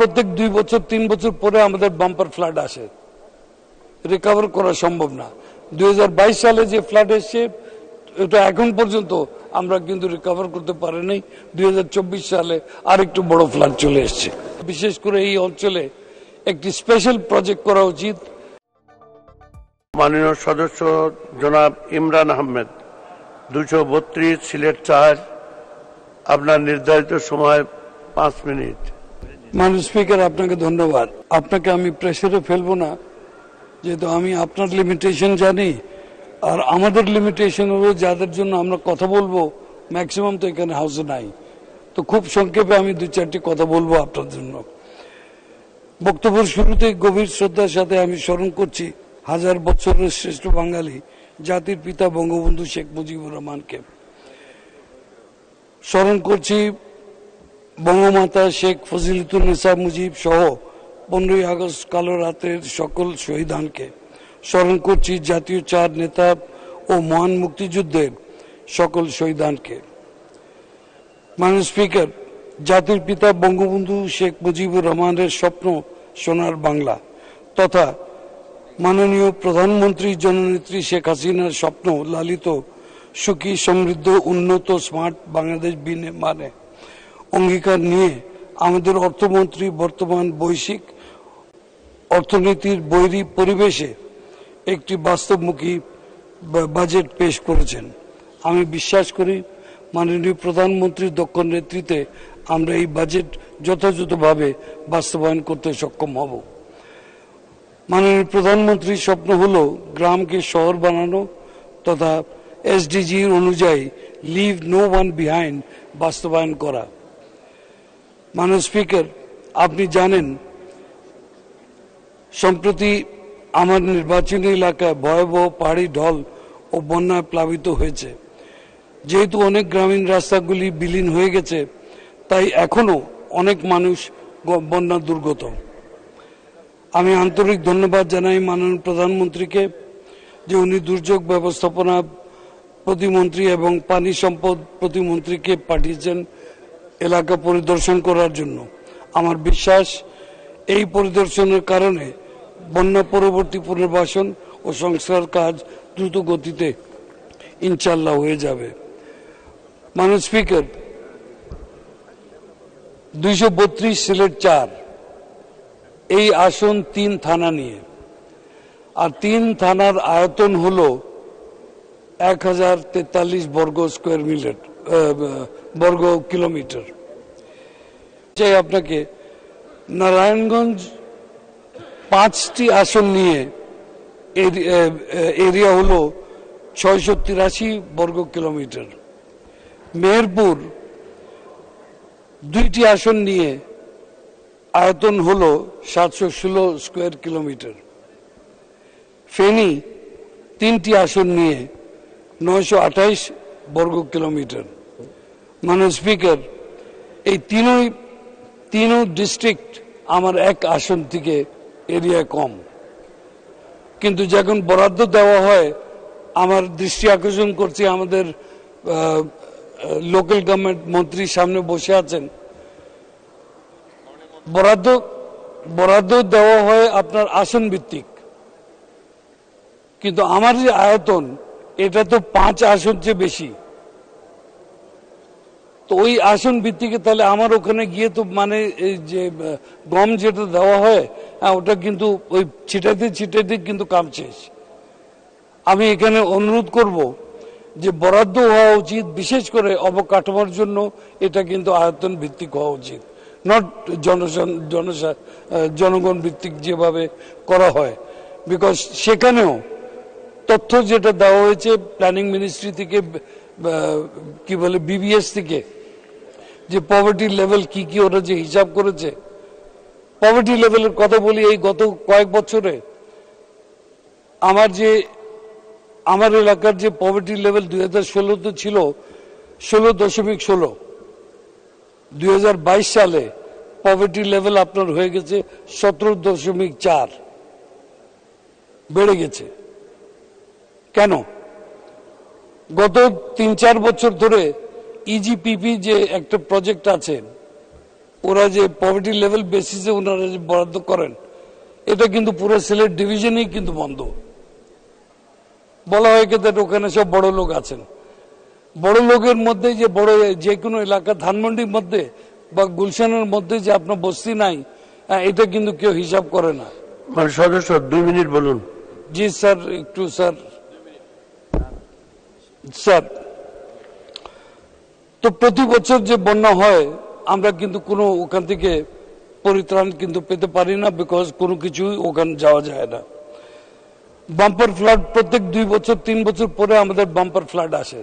প্রত্যেক 2 বছর 3 বছর পরে আমাদের বাম্পার ফ্লাড আসে, রিকভার করা সম্ভব না। 2022 সালে যে ফ্লাড এসছে এটা এখন পর্যন্ত আমরা কিন্তু রিকভার করতে পারিনি। 2024 সালে আরেকটু বড় ফ্লাড চলে এসছে। বিশেষ করে এই অঞ্চলে একটি স্পেশাল প্রজেক্ট করা উচিত। মাননীয় সদস্য জনাব ইমরান আহমেদ, 232 সিলেট 4, আপনার নির্ধারিত সময় 5 মিনিট। মাননীয় স্পিকার, আপনাকে ধন্যবাদ। আপনাকে আমি প্রেসারে ফেলবো না, যেহেতু আমি আপনার লিমিটেশন জানি, আর আমাদের লিমিটেশন হলো যাদের জন্য আমরা কথা বলবো ম্যাক্সিমাম তো এখানে হাউসে নাই। তো খুব সংক্ষেপে আমি 2-4টি কথা বলবো আপনার জন্য। বক্তব্যের শুরুতে গভীর শ্রদ্ধার সাথে আমি স্মরণ করছি 1000 বছরের শ্রেষ্ঠ বাঙালি জাতির পিতা বঙ্গবন্ধু শেখ মুজিবুর রহমানকে। স্মরণ করছি বঙ্গমাতা শেখ ফজিলাতুন্নেসা মুজিব সহ 15ই আগস্ট কালো রাতের সকল শহীদানকে। স্মরণ করছি জাতীয় 4 নেতা ও মহান মুক্তিযুদ্ধের সকল শহীদানকে। মাননীয় স্পিকার, জাতির পিতা বঙ্গবন্ধু শেখ মুজিবুর রহমানের স্বপ্ন সোনার বাংলা তথা মাননীয় প্রধানমন্ত্রী জননেত্রী শেখ হাসিনার স্বপ্ন লালিত সুখী সমৃদ্ধ উন্নত স্মার্ট বাংলাদেশ বিনির্মাণে অঙ্গীকার নিয়ে আমাদের অর্থমন্ত্রী বর্তমান বৈশ্বিক অর্থনীতির বৈরী পরিবেশে একটি বাস্তবমুখী বাজেট পেশ করেছেন। আমি বিশ্বাস করি মাননীয় প্রধানমন্ত্রীর দক্ষ নেতৃত্বে আমরা এই বাজেট যথাযথভাবে বাস্তবায়ন করতে সক্ষম হব। মাননীয় প্রধানমন্ত্রীর স্বপ্ন হল গ্রামকে শহর বানানো তথা এসডিজি অনুযায়ী লিভ নো ওয়ান বিহাইন্ড বাস্তবায়ন করা। মাননীয় স্পিকার, আপনি জানেন সম্প্রতি আমার নির্বাচনী এলাকায় ভয়াবহ পাহাড়ি ঢল ও বন্যায় প্লাবিত হয়েছে। যেহেতু অনেক গ্রামীণ রাস্তাগুলি বিলীন হয়ে গেছে, তাই এখনো অনেক মানুষ বন্যা দুর্গত। আমি আন্তরিক ধন্যবাদ জানাই মাননীয় প্রধানমন্ত্রীকে যে উনি দুর্যোগ ব্যবস্থাপনা প্রতিমন্ত্রী এবং পানি সম্পদ প্রতিমন্ত্রীকে পাঠিয়েছেন এলাকা পরিদর্শন করার জন্য। আমার বিশ্বাস এই পরিদর্শনের কারণে বন্যা পরবর্তী পুনর্বাসন ও সংস্কার কাজ দ্রুত গতিতে ইনশাল্লাহ হয়ে যাবে। মাননীয় স্পিকার, 232 সিলেট 4 এই আসন 3 থানা নিয়ে, আর 3 থানার আয়তন হল 1043 বর্গ কিলোমিটার। চাই আপনাকে নারায়ণগঞ্জ 5টি আসন নিয়ে এরিয়া হলো 683 বর্গ কিলোমিটার। মেহেরপুর 2টি আসন নিয়ে আয়তন হলো 716 স্কয়ার কিলোমিটার। ফেনী 3টি আসন নিয়ে 928 বর্গ কিলোমিটার। মাননীয় স্পিকার, এই তিনও ডিস্ট্রিক্ট আমার এক আসন থেকে এরিয়া কম, কিন্তু যখন বরাদ্দ দেওয়া হয় আমার দৃষ্টি আকর্ষণ করছে আমাদের লোকাল গভর্নমেন্ট মন্ত্রী সামনে বসে আছেন, বরাদ্দ দেওয়া হয় আপনার আসন ভিত্তিক, কিন্তু আমার যে আয়তন এটা তো 5 আসন চেয়ে বেশি। তো ওই আসন ভিত্তিকে তাহলে আমার ওখানে গিয়ে তো মানে এই যে গম যেটা দেওয়া হয় ওটা কিন্তু ওই ছিটাতে কিন্তু কাম শেষ। আমি এখানে অনুরোধ করব যে বরাদ্দ হওয়া উচিত, বিশেষ করে অবকাঠামোর জন্য এটা কিন্তু আয়তন ভিত্তিক হওয়া উচিত, নট জনগণ ভিত্তিক যেভাবে করা হয়। বিকজ সেখানেও তথ্য যেটা দেওয়া হয়েছে প্ল্যানিং মিনিস্ট্রি থেকে, কি বলে বিবিএস থেকে, যে পভার্টি লেভেল কি কি ওরা যে হিসাব করেছে, পভার্টি লেভেলের কথা বলি, এই গত কয়েক বছরে আমার এলাকার যে পভার্টি লেভেল 2016 ছিল 16.16, 2022 সালে পভার্টি লেভেল আপনার হয়ে গেছে 17.4, বেড়ে গেছে। কেন? গত 3-4 বছর ধরে ইজিপিপি যে একটা প্রজেক্ট আছে ওরা যে পভার্টি লেভেল বেসিসে ওনারা যে বরাদ্দ করেন, এটা কিন্তু পুরো সিলেট ডিভিশনেই কিন্তু বন্ধ। বলা হয় কিন্তু ওখানে সব বড় লোক আছেন, বড় লোকের মধ্যে যে বড় যে কোনো এলাকা ধানমন্ডির মধ্যে বা গুলশানের মধ্যে যে আপনার বস্তি নাই, এটা কিন্তু কেউ হিসাব করে না। মানে সদস্য 2 মিনিট বলুন। জি স্যার, একটু স্যার। স্যার, তো প্রতি বছর যে বন্যা হয় আমরা কিন্তু কোনো ওখান থেকে পরিত্রাণ কিন্তু পেতে পারি না, বিকজ কোনো কিছু ওখানে যাওয়া যায় না। বাম্পার ফ্লাড প্রত্যেক 2 বছর 3 বছর পরে আমাদের বাম্পার ফ্লাড আসে,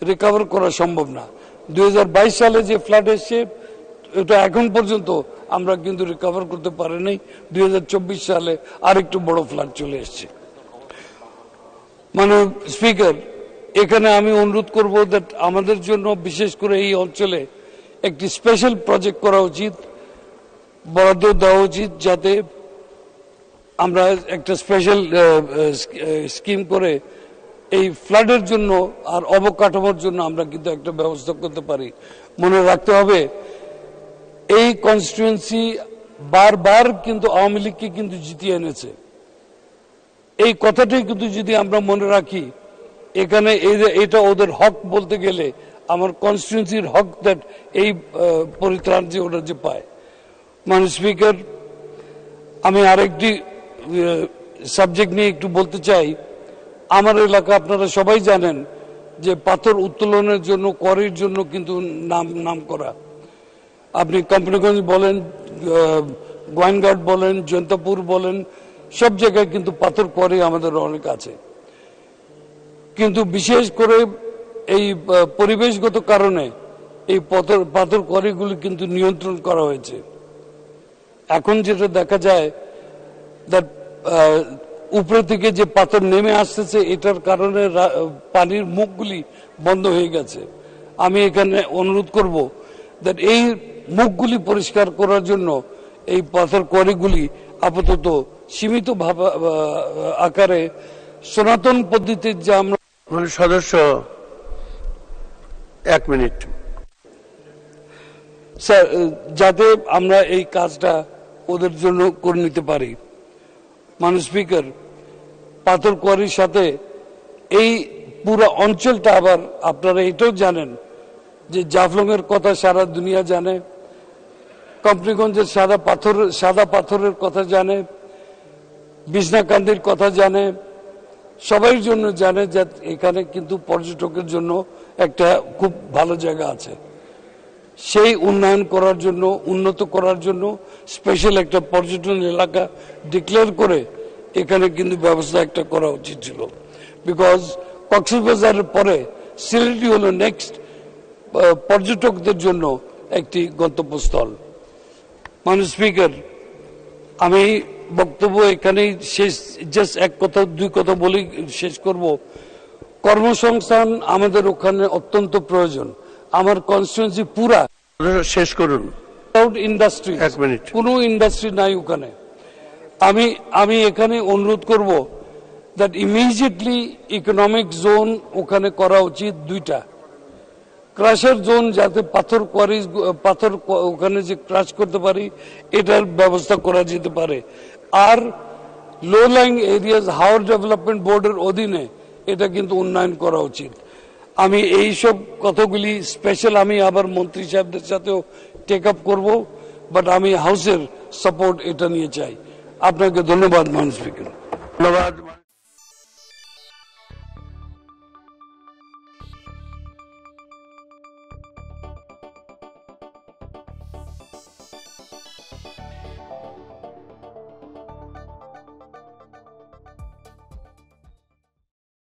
রিকভার করা সম্ভব না। 2022 সালে যে ফ্লাড এসছে এটা এখন পর্যন্ত আমরা কিন্তু রিকভার করতে পারিনি। 2024 সালে আরেকটু বড় ফ্লাড চলে এসছে। মানে স্পিকার, এখানে আমি অনুরোধ করব দ্যাট আমাদের জন্য বিশেষ করে এই অঞ্চলে একটি স্পেশাল প্রজেক্ট করা উচিত, বরাদ্দ দেওয়া উচিত, যাতে আমরা একটা স্পেশাল স্কিম করে এই ফ্লাডের জন্য আর অবকাঠামোর জন্য আমরা কিন্তু একটা ব্যবস্থা করতে পারি। মনে রাখতে হবে এই কনস্টিটুয়েন্সি বারবার কিন্তু আওয়ামী লীগকে কিন্তু জিতিয়ে এনেছে। এই কথাটাই কিন্তু যদি আমরা মনে রাখি, এখানে এটা ওদের হক বলতে গেলে আমার কনস্টিটুয়েন্সির হক দ্যাট এই পরিত্রাণ যে ওরা যে পায়। মানে স্পিকার, আমি আরেকটি সাবজেক্ট নিয়ে একটু বলতে চাই। আমার এলাকা আপনারা সবাই জানেন যে পাথর উত্তোলনের জন্য, কোয়ারির জন্য কিন্তু নাম করা। আপনি কোম্পানিগঞ্জ বলেন, গোয়েনঘাট বলেন, জয়ন্তপুর বলেন, সব জায়গায় কিন্তু পাথর কোয়ারি আমাদের অনেক আছে। কিন্তু বিশেষ করে এই পরিবেশগত কারণে এই পাথর কোয়ারিগুলি কিন্তু নিয়ন্ত্রণ করা হয়েছে। এখন যেটা দেখা যায় দ্যাট উপরে থেকে যে পাথর নেমে আসতেছে, এটার কারণে পানির মুখগুলি বন্ধ হয়ে গেছে। আমি এখানে অনুরোধ করব দ্যাট এই মুখগুলি পরিষ্কার করার জন্য এই পাথর কোয়ারিগুলি আপাতত সীমিত আকারে সনাতন পদ্ধতির যে আমরা সদস্য 1 মিনিট। স্যার, যাতে আমরা এই কাজটা ওদের জন্য করে নিতে পারি। মানে স্পিকার, পাথর কোয়ারির সাথে এই পুরো অঞ্চলটা, আবার আপনারা এটাও জানেন যে জাফলং এর কথা সারা দুনিয়া জানে, কোম্পানিগঞ্জের সাদা পাথরের কথা জানে, বিছনাকান্দির কথা জানে, সবাই জন্য জানে যে এখানে কিন্তু পর্যটকের জন্য একটা খুব ভালো জায়গা আছে। সেই উন্নয়ন করার জন্য, উন্নত করার জন্য স্পেশাল একটা পর্যটন এলাকা ডিক্লেয়ার করে এখানে কিন্তু ব্যবস্থা একটা করা উচিত ছিল। বিকজ কক্সবাজারের পরে সিলেটই হলো নেক্সট পর্যটকদের জন্য একটি গন্তব্যস্থল। মানে স্পিকার, আমি বক্তব্য এখানেই শেষ, জাস্ট এক কথা 2 কথা বলি শেষ করব। কর্মসংস্থান আমাদের ওখানে অত্যন্ত প্রয়োজন। আমার কনস্টিটুয়েন্সি পুরা শেষ করুন। Industry, 1 minute. কোনো ইন্ডাস্ট্রি নাই ওখানে। আমি এখানে অনুরোধ করব দ্যাট ইমিডিয়েটলি ইকোনমিক জোন ওখানে করা উচিত 2টা। ক্রাশের জোন, যাতে পাথর ওখানে যে ক্রাশ করতে পারি এটার ব্যবস্থা করা যেতে পারে। আর লো লাইং এরিয়াজ হাওর ডেভেলপমেন্ট বোর্ডের অধীনে এটা কিন্তু উন্নয়ন করা উচিত। আমি এই সব কথাগুলি স্পেশাল আমি আবার মন্ত্রী সাহেবদের সাথেও টেক আপ করবো, বাট আমি হাউসের সাপোর্ট এটা নিয়ে চাই। আপনাকে ধন্যবাদ, মাননীয় স্পিকার। ধন্যবাদ।